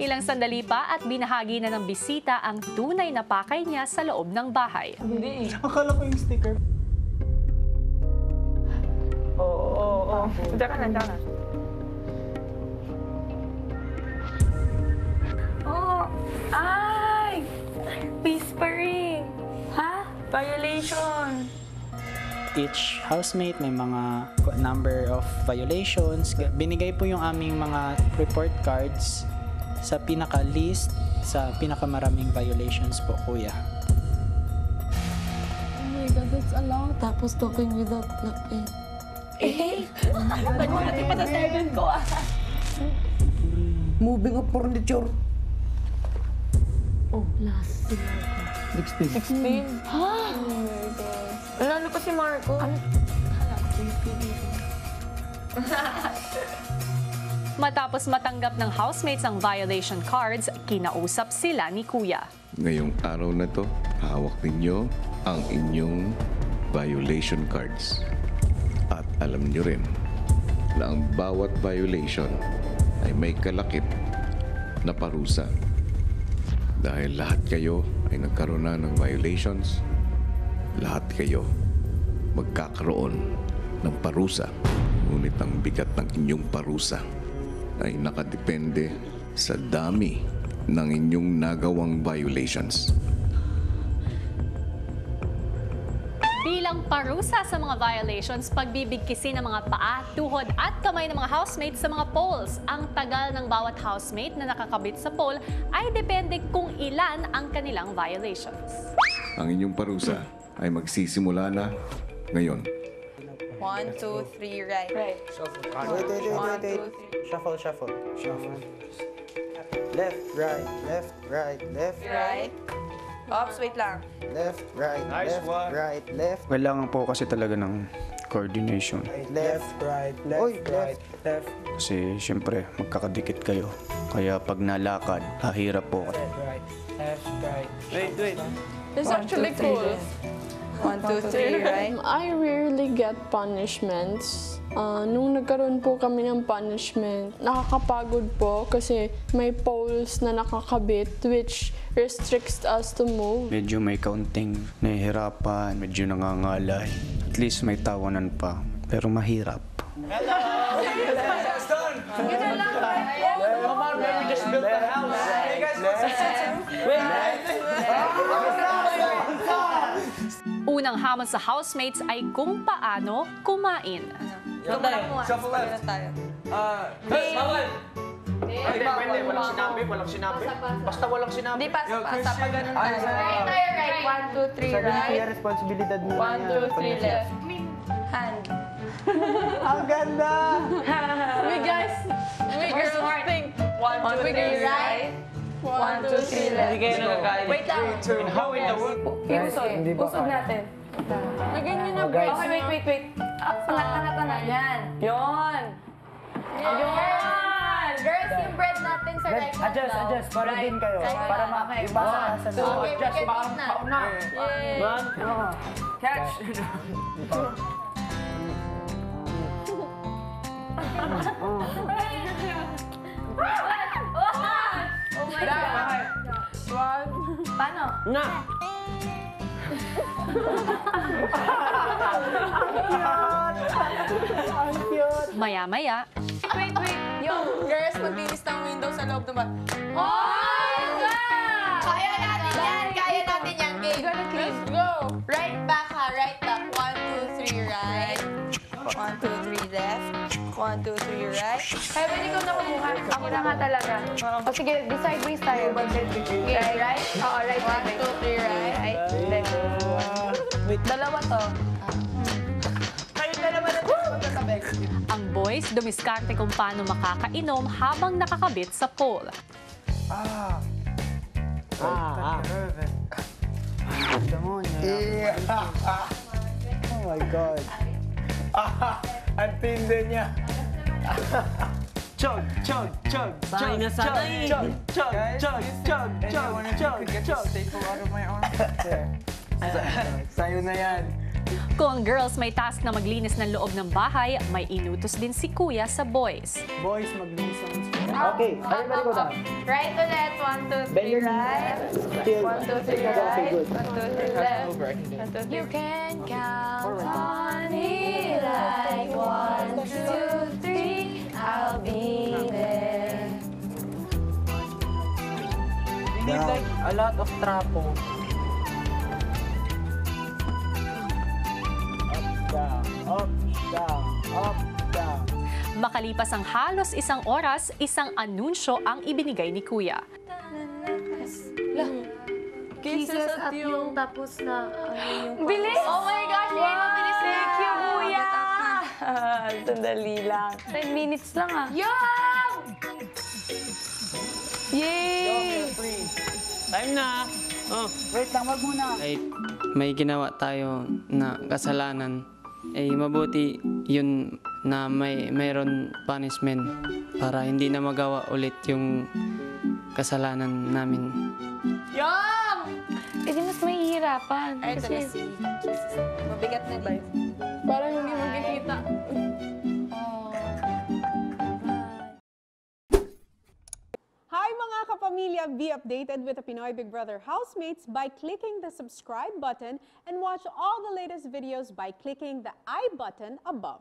Ilang sandali pa at binahagi na ng bisita ang tunay na pakay niya sa loob ng bahay. Hindi. Akala ko yung sticker. Oo. Diyan ka na. Oh, ay! Whispering! Ha? Violation! Each housemate may mga number of violations. Binigay po yung aming mga report cards sa pinaka-list, sa pinakamaraming violations po, kuya. Oh my God, that's a lot. Tapos talking without lapin. Nagmahati pa sa 7 ko Moving of furniture. Oh, last. 16. 16. Ha? Oh my God. Lalo pa si Marco. Matapos matanggap ng housemates ang violation cards, kinausap sila ni Kuya. Ngayong araw na to, hawak ninyo ang inyong violation cards. At alam nyo rin na ang bawat violation ay may kalakip na parusa. Dahil lahat kayo ay nagkaroon na ng violations, lahat kayo magkakaroon ng parusa. Ngunit ang bigat ng inyong parusa ay nakadepende sa dami ng inyong nagawang violations. Bilang parusa sa mga violations, pagbibigkisin ng mga paa, tuhod at kamay ng mga housemates sa mga poles. Ang tagal ng bawat housemate na nakakabit sa pole ay depende kung ilan ang kanilang violations. Ang inyong parusa ay magsisimula na ngayon. 1, 2, 3, right. Wait. Shuffle. Left, right, left, right, left, Right. Ops, wait lang. left, right, left, right, left, Kailangan po kasi talaga ng coordination. left, right, left. Kasi siyempre magkakadikit kayo. Kaya pag nalakad, hahirap po. Wait. It's actually cool. 1, 2, 3, right. I rarely get punishments. Nung nagkaroon po kami ng punishment, nakakapagod po kasi may poles na nakakabit which restricts us to move. Medyo may kaunting nahihirapan, medyo nangangalay. At least may tawanan pa, pero mahirap. Unang hamon sa housemates ay kung paano kumain. Shuffle left. Walang sinabi. Basta walang sinabi. Hindi, pasa pa ganun tayo. Right. 1, 2, 3, right. responsibilidad mo 1, 2, 3, left. Hand. Ang ganda! We girls think 1, 2, 3, right. 1, 2, 3, left. Wait lang. How in the world? Usod natin. Lagyan nyo na guys. Okay, wait. Angat. Yan. Yon. Girls, yung bread natin sa right hand daw. Adjust. Para din kayo. Para makipasa sa Okay, we can eat na. Catch! Oh my God. Paano? Na! Ang cute! Maya-maya, Wait. Yung girls, maglinis ng window sa loob naman. Kaya natin yan, game. Let's go! Right back ha, right back. 1, 2, 3, right. 1, 2, 3, left. 1, 2, 3, right. Heaven, ikaw na kumuha. Ako na nga talaga. O sige, di sideways tayo. Okay, right? Oo, right. 1, 2, 3, right. Left. Wait. Dalawa to. Kayo na naman ang magkatabi. ang boys dumiskarte kung paano makakainom habang nakakabit sa pole. Oh my God. Ang tindi niya. Chug. Sanay na sanay. Chug. Sayo na yan. Kung ang girls may task na maglinis ng loob ng bahay, may inutos din si Kuya sa boys. Boys, maglinis ng Okay, everybody go down. Right ulit. 1, 2, 3, right. 1, 2, 3, right. 1, 2, 3, left. 1, 2, 3. You can count on me like 1, 2, 3. I'll be there. We need like a lot of trapo. Up, down, up, down. Makalipas ang halos isang oras, isang anunsyo ang ibinigay ni Kuya. Kisses at yung tapos na yung... Bilis! Oh my gosh, wow! Mabilis na. Thank you, Kuya! Sandali lang. 10 minutes lang ah. Yung! Yay! Time na! Wait lang, wag muna. Kahit may ginawa tayo na kasalanan, mabuti yun na mayroon punishment para hindi na magawa ulit yung kasalanan namin. Yung! Eh di mas mahihirapan. Ay, ito na si Mabigat na ba? Parang hindi magkikita. Hi mga kapamilya! Be updated with the Pinoy Big Brother housemates by clicking the subscribe button and watch all the latest videos by clicking the I button above.